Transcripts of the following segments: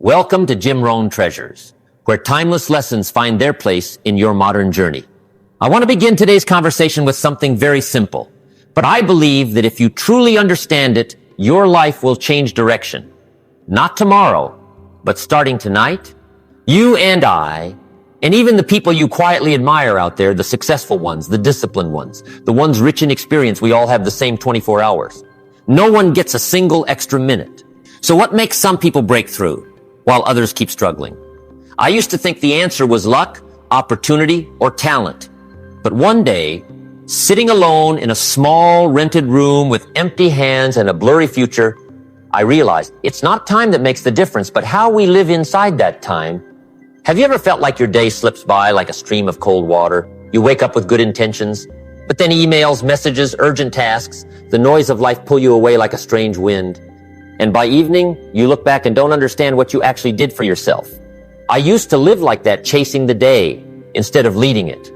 Welcome to Jim Rohn Treasures, where timeless lessons find their place in your modern journey. I want to begin today's conversation with something very simple, but I believe that if you truly understand it, your life will change direction. Not tomorrow, but starting tonight. You and I, and even the people you quietly admire out there, the successful ones, the disciplined ones, the ones rich in experience, we all have the same 24 hours. No one gets a single extra minute. So what makes some people break through while others keep struggling? I used to think the answer was luck, opportunity, or talent. But one day, sitting alone in a small rented room with empty hands and a blurry future, I realized it's not time that makes the difference, but how we live inside that time. Have you ever felt like your day slips by like a stream of cold water? You wake up with good intentions, but then emails, messages, urgent tasks, the noise of life pull you away like a strange wind. And by evening, you look back and don't understand what you actually did for yourself. I used to live like that, chasing the day instead of leading it,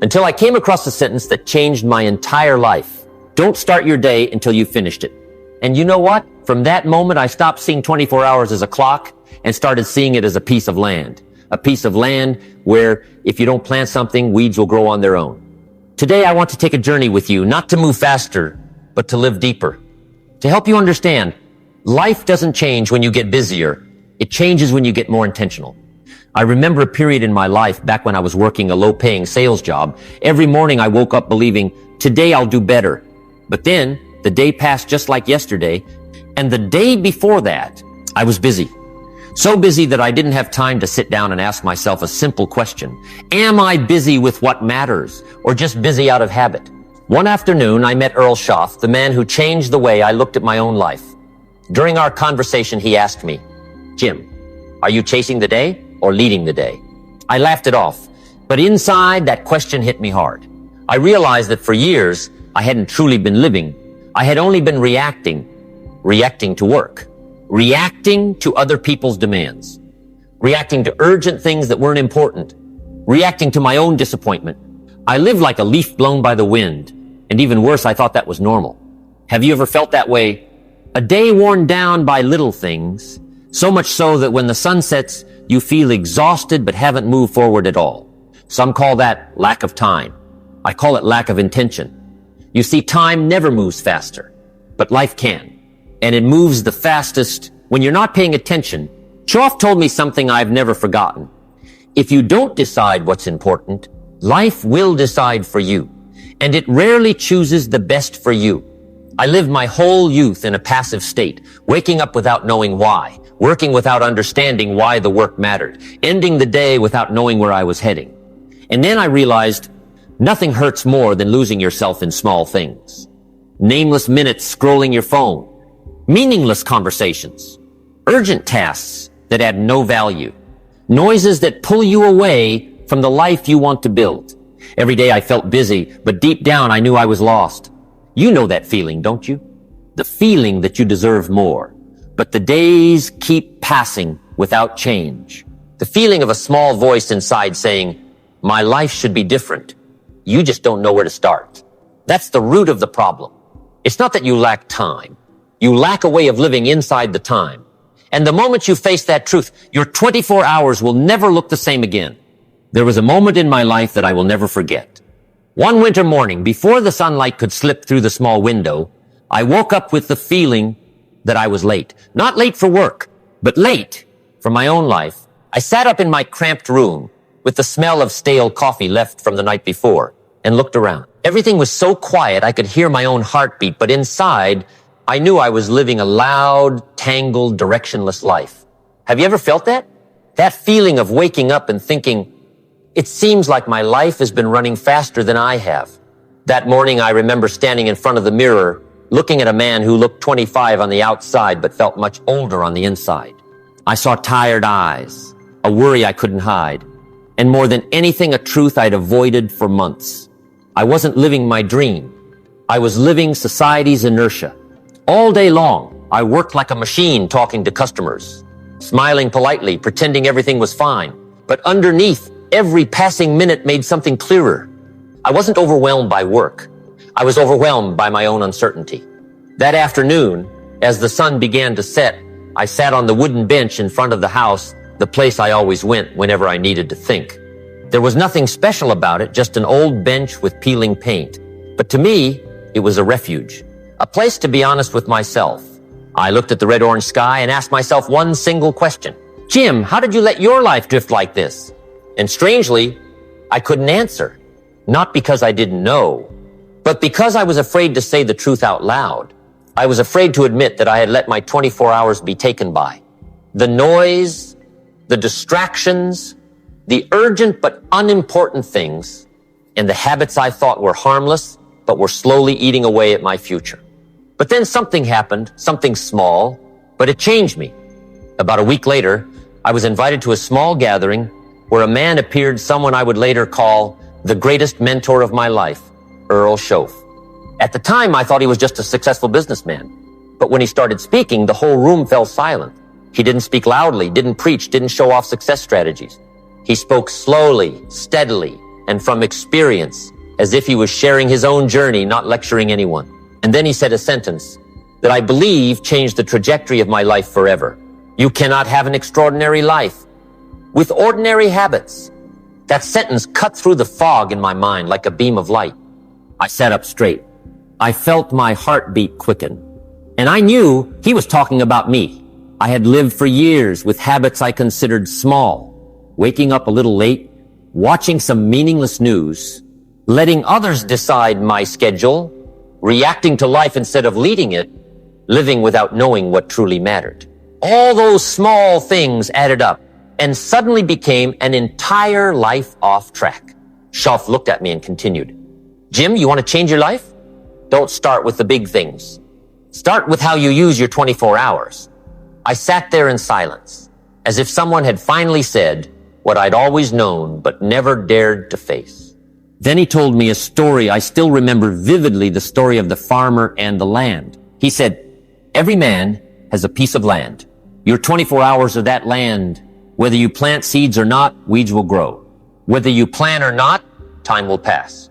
until I came across a sentence that changed my entire life. Don't start your day until you finished it. And you know what? From that moment, I stopped seeing 24 hours as a clock and started seeing it as a piece of land. A piece of land where if you don't plant something, weeds will grow on their own. Today, I want to take a journey with you, not to move faster, but to live deeper. To help you understand, life doesn't change when you get busier. It changes when you get more intentional. I remember a period in my life back when I was working a low-paying sales job. Every morning I woke up believing, today I'll do better. But then the day passed just like yesterday, and the day before that, I was busy. So busy that I didn't have time to sit down and ask myself a simple question. Am I busy with what matters, or just busy out of habit? One afternoon, I met Earl Schaff, the man who changed the way I looked at my own life. During our conversation, he asked me, Jim, are you chasing the day or leading the day? I laughed it off, but inside that question hit me hard. I realized that for years, I hadn't truly been living. I had only been reacting to work, reacting to other people's demands, reacting to urgent things that weren't important, reacting to my own disappointment. I lived like a leaf blown by the wind, and even worse, I thought that was normal. Have you ever felt that way? A day worn down by little things, so much so that when the sun sets, you feel exhausted but haven't moved forward at all. Some call that lack of time. I call it lack of intention. You see, time never moves faster, but life can. And it moves the fastest when you're not paying attention. Schaff told me something I've never forgotten. If you don't decide what's important, life will decide for you, and it rarely chooses the best for you. I lived my whole youth in a passive state, waking up without knowing why, working without understanding why the work mattered, ending the day without knowing where I was heading. And then I realized nothing hurts more than losing yourself in small things. Nameless minutes scrolling your phone, meaningless conversations, urgent tasks that add no value, noises that pull you away from the life you want to build. Every day I felt busy, but deep down I knew I was lost. You know that feeling, don't you? The feeling that you deserve more. But the days keep passing without change. The feeling of a small voice inside saying, my life should be different. You just don't know where to start. That's the root of the problem. It's not that you lack time. You lack a way of living inside the time. And the moment you face that truth, your 24 hours will never look the same again. There was a moment in my life that I will never forget. One winter morning, before the sunlight could slip through the small window, I woke up with the feeling that I was late. Not late for work, but late for my own life. I sat up in my cramped room with the smell of stale coffee left from the night before and looked around. Everything was so quiet I could hear my own heartbeat, but inside, I knew I was living a loud, tangled, directionless life. Have you ever felt that? That feeling of waking up and thinking, it seems like my life has been running faster than I have. That morning, I remember standing in front of the mirror, looking at a man who looked 25 on the outside, but felt much older on the inside. I saw tired eyes, a worry I couldn't hide, and more than anything, a truth I'd avoided for months. I wasn't living my dream. I was living society's inertia. All day long, I worked like a machine talking to customers, smiling politely, pretending everything was fine. But underneath, every passing minute made something clearer. I wasn't overwhelmed by work. I was overwhelmed by my own uncertainty. That afternoon, as the sun began to set, I sat on the wooden bench in front of the house, the place I always went whenever I needed to think. There was nothing special about it, just an old bench with peeling paint. But to me, it was a refuge, a place to be honest with myself. I looked at the red-orange sky and asked myself one single question. Jim, how did you let your life drift like this? And strangely, I couldn't answer. Not because I didn't know, but because I was afraid to say the truth out loud. I was afraid to admit that I had let my 24 hours be taken by. The noise, the distractions, the urgent but unimportant things, and the habits I thought were harmless, but were slowly eating away at my future. But then something happened, something small, but it changed me. About a week later, I was invited to a small gathering where a man appeared, someone I would later call the greatest mentor of my life, Earl Shoaff. At the time, I thought he was just a successful businessman. But when he started speaking, the whole room fell silent. He didn't speak loudly, didn't preach, didn't show off success strategies. He spoke slowly, steadily, and from experience, as if he was sharing his own journey, not lecturing anyone. And then he said a sentence that I believe changed the trajectory of my life forever. You cannot have an extraordinary life with ordinary habits. That sentence cut through the fog in my mind like a beam of light. I sat up straight. I felt my heartbeat quicken. And I knew he was talking about me. I had lived for years with habits I considered small, waking up a little late, watching some meaningless news, letting others decide my schedule, reacting to life instead of leading it, living without knowing what truly mattered. All those small things added up and suddenly became an entire life off track. Shoaff looked at me and continued, Jim, you want to change your life? Don't start with the big things. Start with how you use your 24 hours. I sat there in silence, as if someone had finally said what I'd always known but never dared to face. Then he told me a story. I still remember vividly the story of the farmer and the land. He said, every man has a piece of land. Your 24 hours of that land, whether you plant seeds or not, weeds will grow. Whether you plant or not, time will pass.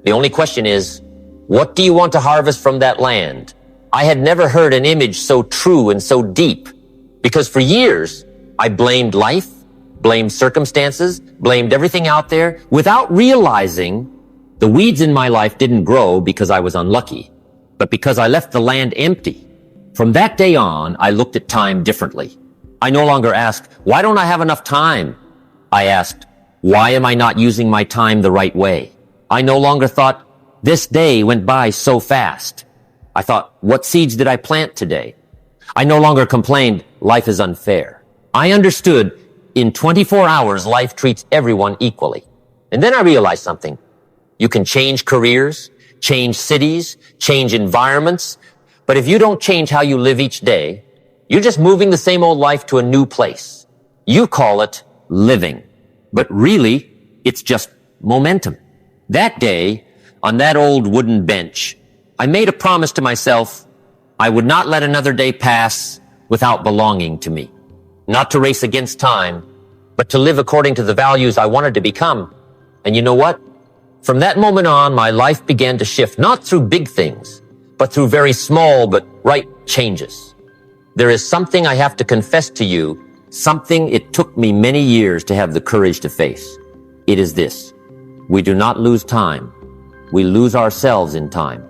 The only question is, what do you want to harvest from that land? I had never heard an image so true and so deep, because for years, I blamed life, blamed circumstances, blamed everything out there, without realizing the weeds in my life didn't grow because I was unlucky, but because I left the land empty. From that day on, I looked at time differently. I no longer asked, why don't I have enough time? I asked, why am I not using my time the right way? I no longer thought, this day went by so fast. I thought, what seeds did I plant today? I no longer complained, life is unfair. I understood, in 24 hours, life treats everyone equally. And then I realized something. You can change careers, change cities, change environments, but if you don't change how you live each day, you're just moving the same old life to a new place. You call it living, but really, it's just momentum. That day, on that old wooden bench, I made a promise to myself I would not let another day pass without belonging to me. Not to race against time, but to live according to the values I wanted to become. And you know what? From that moment on, my life began to shift, not through big things, but through very small but right changes. There is something I have to confess to you, something it took me many years to have the courage to face. It is this. We do not lose time. We lose ourselves in time.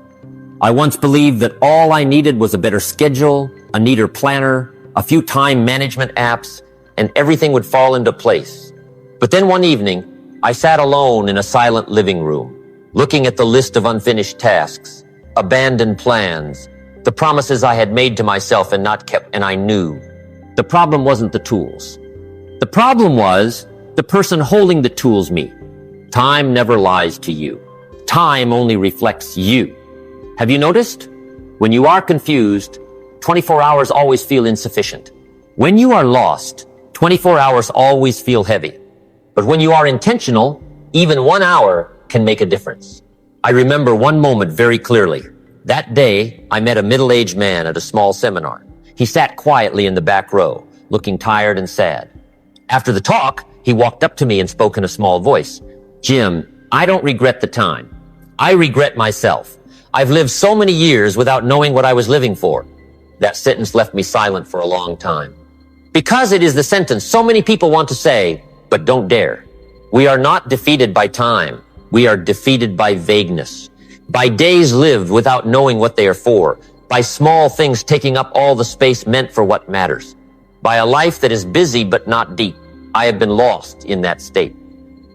I once believed that all I needed was a better schedule, a neater planner, a few time management apps, and everything would fall into place. But then one evening, I sat alone in a silent living room, looking at the list of unfinished tasks, abandoned plans, the promises I had made to myself and not kept, and I knew. The problem wasn't the tools. The problem was the person holding the tools, me. Time never lies to you. Time only reflects you. Have you noticed? When you are confused, 24 hours always feel insufficient. When you are lost, 24 hours always feel heavy. But when you are intentional, even 1 hour can make a difference. I remember one moment very clearly. That day, I met a middle-aged man at a small seminar. He sat quietly in the back row, looking tired and sad. After the talk, he walked up to me and spoke in a small voice. Jim, I don't regret the time. I regret myself. I've lived so many years without knowing what I was living for. That sentence left me silent for a long time. Because it is the sentence so many people want to say, but don't dare. We are not defeated by time. We are defeated by vagueness, by days lived without knowing what they are for, by small things taking up all the space meant for what matters, by a life that is busy but not deep. I have been lost in that state.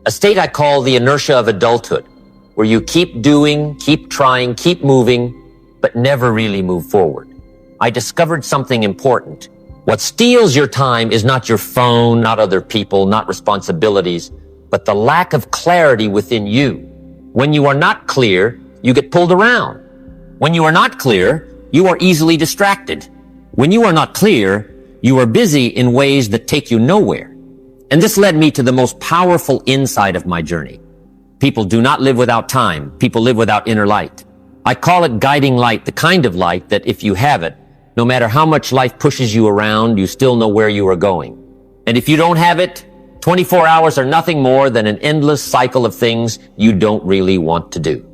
A state I call the inertia of adulthood, where you keep doing, keep trying, keep moving, but never really move forward. I discovered something important. What steals your time is not your phone, not other people, not responsibilities, but the lack of clarity within you. When you are not clear, you get pulled around. When you are not clear, you are easily distracted. When you are not clear, you are busy in ways that take you nowhere. And this led me to the most powerful insight of my journey. People do not live without time. People live without inner light. I call it guiding light, the kind of light that if you have it, no matter how much life pushes you around, you still know where you are going. And if you don't have it, 24 hours are nothing more than an endless cycle of things you don't really want to do.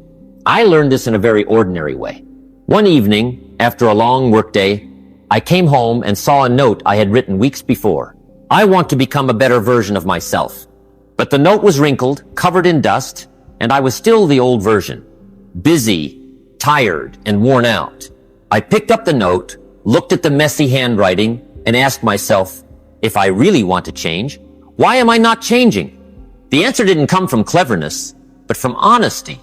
I learned this in a very ordinary way. One evening, after a long workday, I came home and saw a note I had written weeks before. I want to become a better version of myself. But the note was wrinkled, covered in dust, and I was still the old version. Busy, tired, and worn out. I picked up the note, looked at the messy handwriting, and asked myself, if I really want to change, why am I not changing? The answer didn't come from cleverness, but from honesty.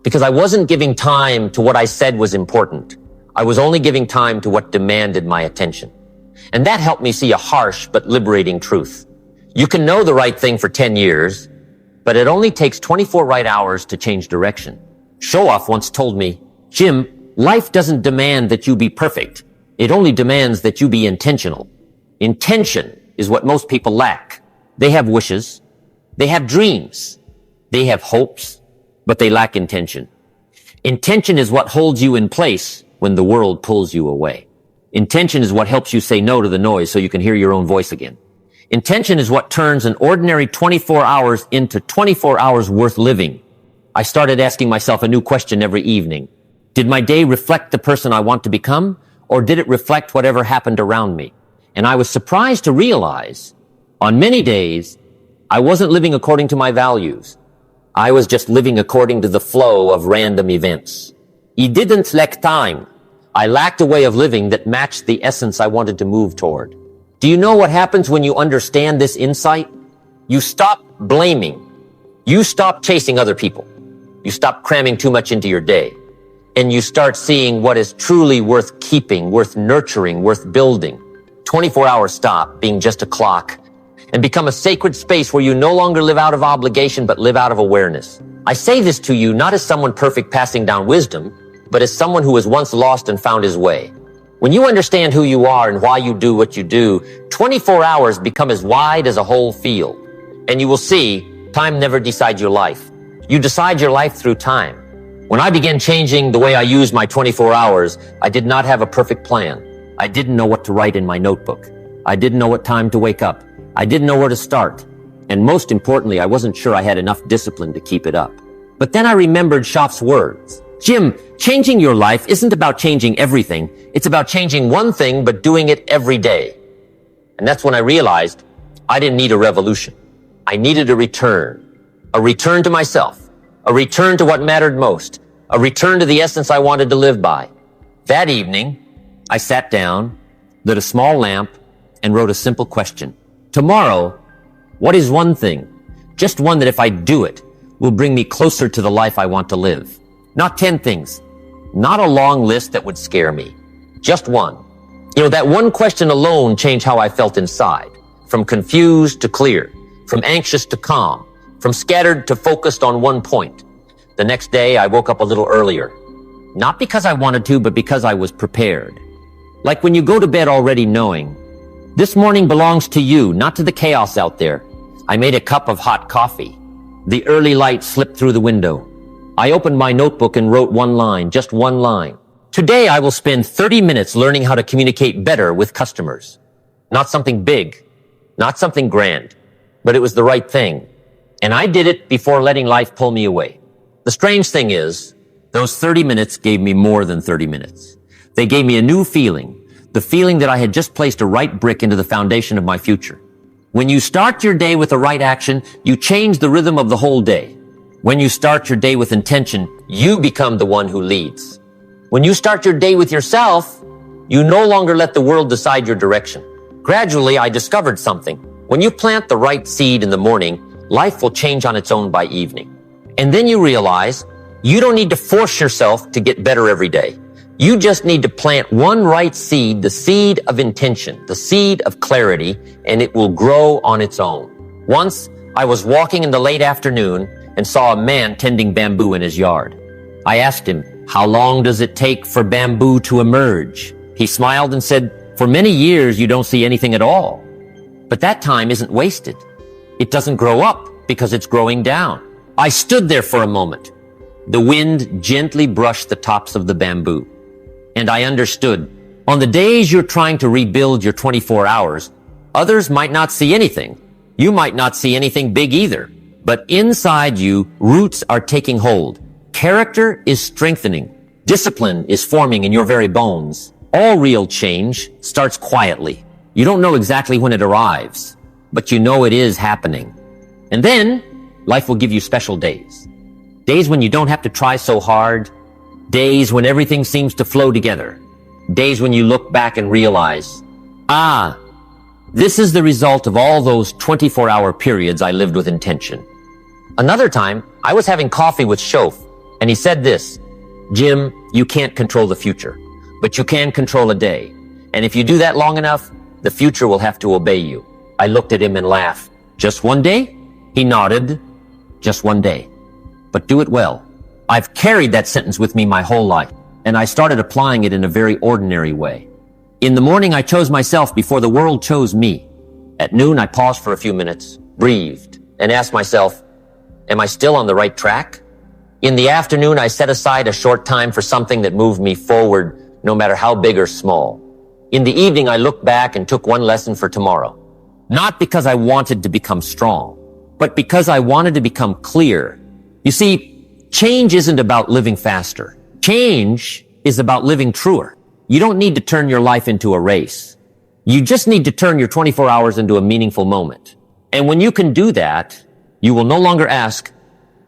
Because I wasn't giving time to what I said was important. I was only giving time to what demanded my attention. And that helped me see a harsh but liberating truth. You can know the right thing for 10 years, but it only takes 24 right hours to change direction. Showoff once told me, Jim, life doesn't demand that you be perfect. It only demands that you be intentional. Intention is what most people lack. They have wishes. They have dreams. They have hopes, but they lack intention. Intention is what holds you in place when the world pulls you away. Intention is what helps you say no to the noise so you can hear your own voice again. Intention is what turns an ordinary 24 hours into 24 hours worth living. I started asking myself a new question every evening. Did my day reflect the person I want to become, or did it reflect whatever happened around me? And I was surprised to realize, on many days, I wasn't living according to my values. I was just living according to the flow of random events. I didn't lack time. I lacked a way of living that matched the essence I wanted to move toward. Do you know what happens when you understand this insight? You stop blaming. You stop chasing other people. You stop cramming too much into your day. And you start seeing what is truly worth keeping, worth nurturing, worth building. 24 hours stop being just a clock and become a sacred space where you no longer live out of obligation but live out of awareness. I say this to you not as someone perfect passing down wisdom, but as someone who was once lost and found his way. When you understand who you are and why you do what you do, 24 hours become as wide as a whole field. And you will see, time never decides your life. You decide your life through time. When I began changing the way I used my 24 hours, I did not have a perfect plan. I didn't know what to write in my notebook. I didn't know what time to wake up. I didn't know where to start. And most importantly, I wasn't sure I had enough discipline to keep it up. But then I remembered Shoff's words. Jim, changing your life isn't about changing everything. It's about changing one thing, but doing it every day. And that's when I realized I didn't need a revolution. I needed a return to myself, a return to what mattered most, a return to the essence I wanted to live by. That evening, I sat down, lit a small lamp, and wrote a simple question. Tomorrow, what is one thing, just one that if I do it, will bring me closer to the life I want to live? Not 10 things, not a long list that would scare me, just one. That one question alone changed how I felt inside, from confused to clear, from anxious to calm, from scattered to focused on one point. The next day, I woke up a little earlier, not because I wanted to, but because I was prepared. Like when you go to bed already knowing, this morning belongs to you, not to the chaos out there. I made a cup of hot coffee. The early light slipped through the window. I opened my notebook and wrote one line, just one line. Today I will spend 30 minutes learning how to communicate better with customers. Not something big, not something grand, but it was the right thing. And I did it before letting life pull me away. The strange thing is, those 30 minutes gave me more than 30 minutes. They gave me a new feeling, the feeling that I had just placed a right brick into the foundation of my future. When you start your day with the right action, you change the rhythm of the whole day. When you start your day with intention, you become the one who leads. When you start your day with yourself, you no longer let the world decide your direction. Gradually, I discovered something. When you plant the right seed in the morning, life will change on its own by evening. And then you realize you don't need to force yourself to get better every day. You just need to plant one right seed, the seed of intention, the seed of clarity, and it will grow on its own. Once, I was walking in the late afternoon and saw a man tending bamboo in his yard. I asked him, "How long does it take for bamboo to emerge?" He smiled and said, "For many years, you don't see anything at all. But that time isn't wasted. It doesn't grow up because it's growing down." I stood there for a moment. The wind gently brushed the tops of the bamboo. And I understood. On the days you're trying to rebuild your 24 hours, others might not see anything. You might not see anything big either. But inside you, roots are taking hold. Character is strengthening. Discipline is forming in your very bones. All real change starts quietly. You don't know exactly when it arrives, but you know it is happening. And then, life will give you special days. Days when you don't have to try so hard. Days when everything seems to flow together. Days when you look back and realize, this is the result of all those 24-hour periods I lived with intention. Another time, I was having coffee with Shof, and he said this, "Jim, you can't control the future, but you can control a day. And if you do that long enough, the future will have to obey you." I looked at him and laughed. "Just one day?" He nodded. "Just one day. But do it well." I've carried that sentence with me my whole life, and I started applying it in a very ordinary way. In the morning, I chose myself before the world chose me. At noon, I paused for a few minutes, breathed, and asked myself, am I still on the right track? In the afternoon, I set aside a short time for something that moved me forward, no matter how big or small. In the evening, I looked back and took one lesson for tomorrow. Not because I wanted to become strong, but because I wanted to become clear. You see, change isn't about living faster. Change is about living truer. You don't need to turn your life into a race. You just need to turn your 24 hours into a meaningful moment. And when you can do that, you will no longer ask,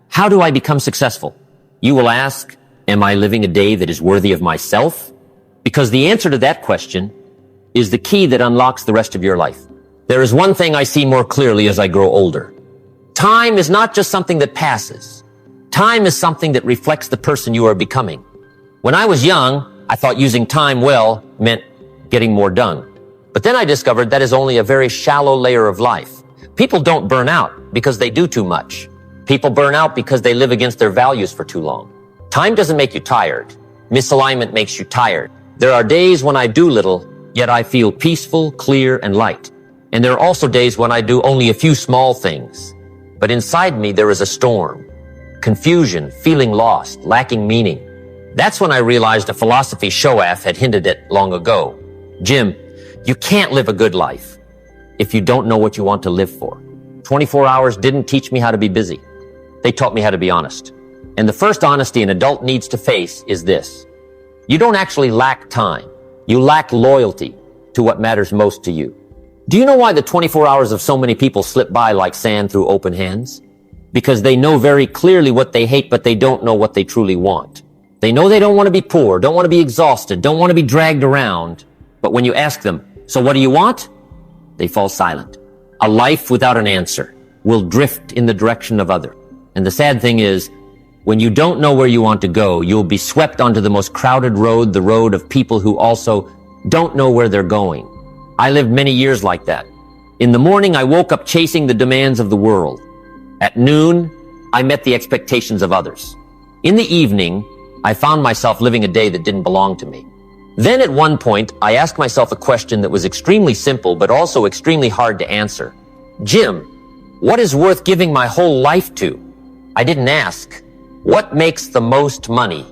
how do I become successful? You will ask, am I living a day that is worthy of myself? Because the answer to that question is the key that unlocks the rest of your life. There is one thing I see more clearly as I grow older. Time is not just something that passes. Time is something that reflects the person you are becoming. When I was young, I thought using time well meant getting more done. But then I discovered that is only a very shallow layer of life. People don't burn out because they do too much. People burn out because they live against their values for too long. Time doesn't make you tired. Misalignment makes you tired. There are days when I do little, yet I feel peaceful, clear, and light. And there are also days when I do only a few small things. But inside me, there is a storm. Confusion, feeling lost, lacking meaning. That's when I realized a philosophy Shoaf had hinted at long ago. Jim, you can't live a good life if you don't know what you want to live for. 24 hours didn't teach me how to be busy. They taught me how to be honest. And the first honesty an adult needs to face is this. You don't actually lack time. You lack loyalty to what matters most to you. Do you know why the 24 hours of so many people slip by like sand through open hands? Because they know very clearly what they hate, but they don't know what they truly want. They know they don't want to be poor, don't want to be exhausted, don't want to be dragged around. But when you ask them, so what do you want? They fall silent. A life without an answer will drift in the direction of others. And the sad thing is, when you don't know where you want to go, you'll be swept onto the most crowded road, the road of people who also don't know where they're going. I lived many years like that. In the morning, I woke up chasing the demands of the world. At noon, I met the expectations of others. In the evening, I found myself living a day that didn't belong to me. Then at one point, I asked myself a question that was extremely simple, but also extremely hard to answer. Jim, what is worth giving my whole life to? I didn't ask, what makes the most money?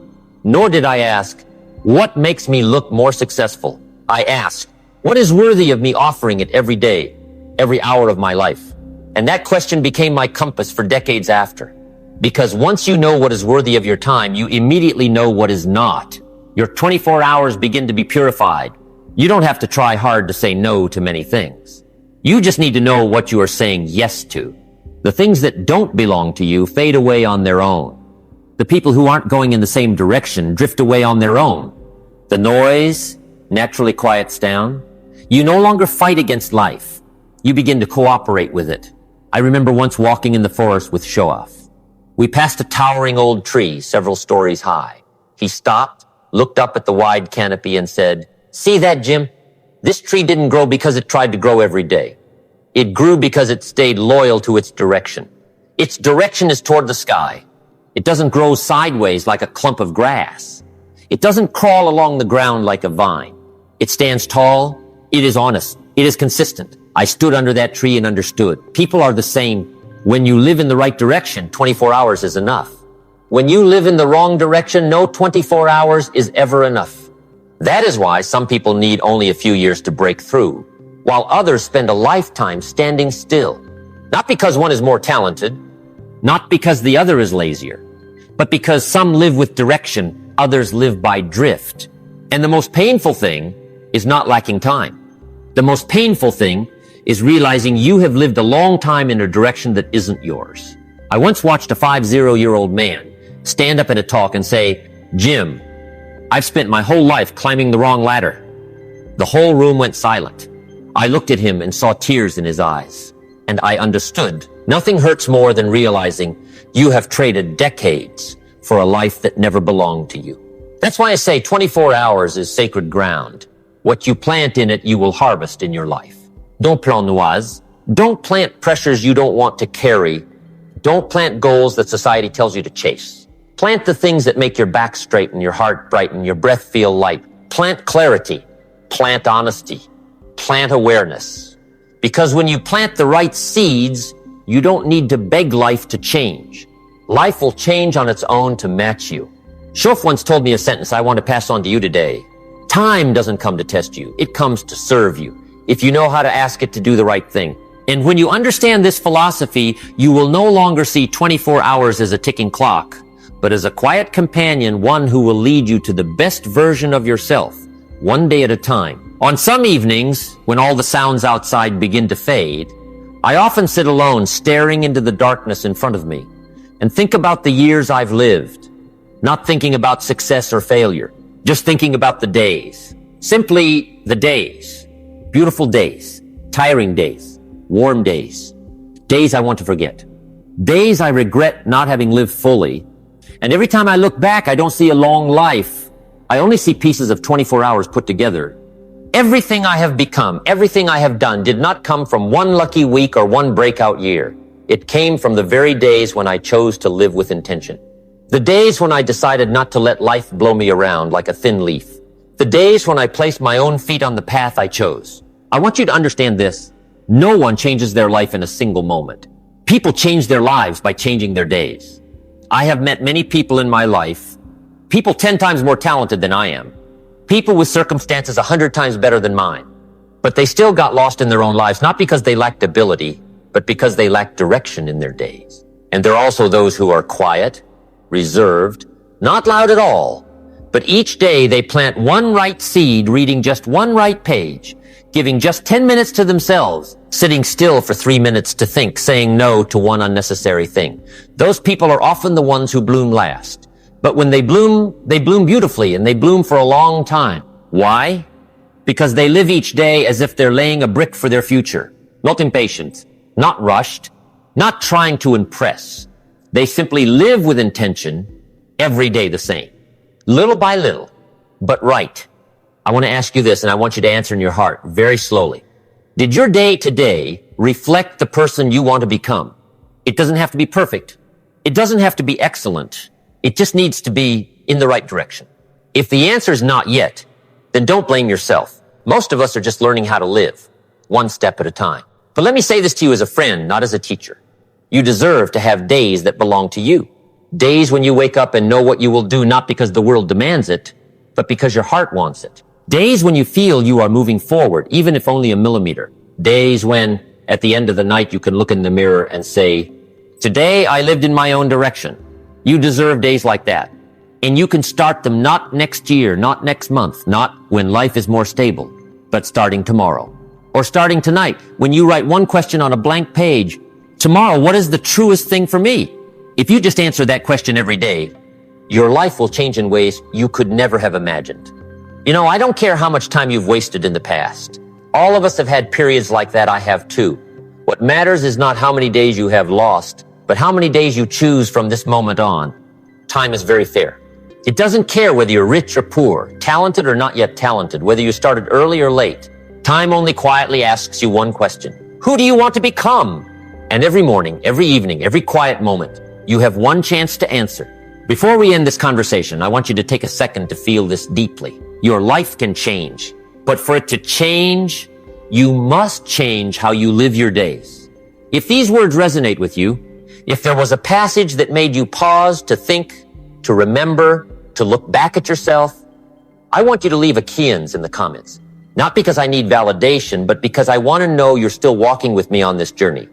Nor did I ask, what makes me look more successful? I asked, what is worthy of me offering it every day, every hour of my life? And that question became my compass for decades after. Because once you know what is worthy of your time, you immediately know what is not. Your 24 hours begin to be purified. You don't have to try hard to say no to many things. You just need to know what you are saying yes to. The things that don't belong to you fade away on their own. The people who aren't going in the same direction drift away on their own. The noise naturally quiets down. You no longer fight against life. You begin to cooperate with it. I remember once walking in the forest with Shoaf. We passed a towering old tree several stories high. He stopped, looked up at the wide canopy and said, "See that, Jim? This tree didn't grow because it tried to grow every day. It grew because it stayed loyal to its direction. Its direction is toward the sky. It doesn't grow sideways like a clump of grass. It doesn't crawl along the ground like a vine. It stands tall. It is honest. It is consistent." I stood under that tree and understood. People are the same. When you live in the right direction, 24 hours is enough. When you live in the wrong direction, no 24 hours is ever enough. That is why some people need only a few years to break through, while others spend a lifetime standing still. Not because one is more talented, not because the other is lazier, but because some live with direction, others live by drift. And the most painful thing is not lacking time. The most painful thing is realizing you have lived a long time in a direction that isn't yours. I once watched a 50-year-old man stand up at a talk and say, "Jim, I've spent my whole life climbing the wrong ladder." The whole room went silent. I looked at him and saw tears in his eyes, and I understood. Nothing hurts more than realizing you have traded decades for a life that never belonged to you. That's why I say 24 hours is sacred ground. What you plant in it, you will harvest in your life. Don't plant noise. Don't plant pressures you don't want to carry. Don't plant goals that society tells you to chase. Plant the things that make your back straight and your heart bright and your breath feel light. Plant clarity. Plant honesty. Plant awareness. Because when you plant the right seeds, you don't need to beg life to change. Life will change on its own to match you. Shoaf once told me a sentence I want to pass on to you today. Time doesn't come to test you. It comes to serve you, if you know how to ask it to do the right thing. And when you understand this philosophy, you will no longer see 24 hours as a ticking clock, but as a quiet companion, one who will lead you to the best version of yourself, one day at a time. On some evenings, when all the sounds outside begin to fade, I often sit alone staring into the darkness in front of me and think about the years I've lived, not thinking about success or failure, just thinking about the days. Simply the days. Beautiful days. Tiring days. Warm days. Days I want to forget. Days I regret not having lived fully. And every time I look back, I don't see a long life. I only see pieces of 24 hours put together. Everything I have become, everything I have done did not come from one lucky week or one breakout year. It came from the very days when I chose to live with intention. The days when I decided not to let life blow me around like a thin leaf. The days when I placed my own feet on the path I chose. I want you to understand this. No one changes their life in a single moment. People change their lives by changing their days. I have met many people in my life, people 10 times more talented than I am, people with circumstances 100 times better than mine, but they still got lost in their own lives, not because they lacked ability, but because they lacked direction in their days. And there are also those who are quiet, reserved, not loud at all, but each day they plant one right seed, reading just one right page, giving just 10 minutes to themselves, sitting still for 3 minutes to think, saying no to one unnecessary thing. Those people are often the ones who bloom last. But when they bloom beautifully, and they bloom for a long time. Why? Because they live each day as if they're laying a brick for their future. Not impatient, not rushed, not trying to impress. They simply live with intention, every day the same. Little by little, but right. I want to ask you this, and I want you to answer in your heart very slowly. Did your day today reflect the person you want to become? It doesn't have to be perfect. It doesn't have to be excellent. It just needs to be in the right direction. If the answer is not yet, then don't blame yourself. Most of us are just learning how to live, one step at a time. But let me say this to you as a friend, not as a teacher. You deserve to have days that belong to you. Days when you wake up and know what you will do, not because the world demands it, but because your heart wants it. Days when you feel you are moving forward, even if only a millimeter. Days when, at the end of the night, you can look in the mirror and say, "Today I lived in my own direction." You deserve days like that. And you can start them not next year, not next month, not when life is more stable, but starting tomorrow. Or starting tonight, when you write one question on a blank page. Tomorrow, what is the truest thing for me? If you just answer that question every day, your life will change in ways you could never have imagined. You know, I don't care how much time you've wasted in the past. All of us have had periods like that. I have too. What matters is not how many days you have lost, but how many days you choose from this moment on. Time is very fair. It doesn't care whether you're rich or poor, talented or not yet talented, whether you started early or late. Time only quietly asks you one question. Who do you want to become? And every morning, every evening, every quiet moment, you have one chance to answer. Before we end this conversation, I want you to take a second to feel this deeply. Your life can change, but for it to change, you must change how you live your days. If these words resonate with you, if there was a passage that made you pause to think, to remember, to look back at yourself, I want you to leave a keyens in the comments. Not because I need validation, but because I want to know you're still walking with me on this journey.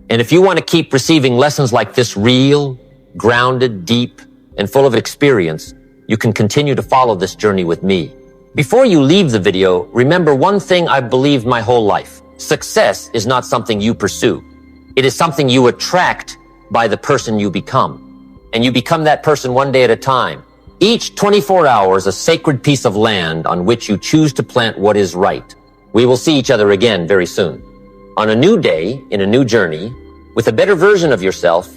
And if you want to keep receiving lessons like this real, grounded, deep, and full of experience, you can continue to follow this journey with me. Before you leave the video, remember one thing I've believed my whole life. Success is not something you pursue. It is something you attract by the person you become. And you become that person one day at a time. Each 24 hours, a sacred piece of land on which you choose to plant what is right. We will see each other again very soon. On a new day, in a new journey, with a better version of yourself,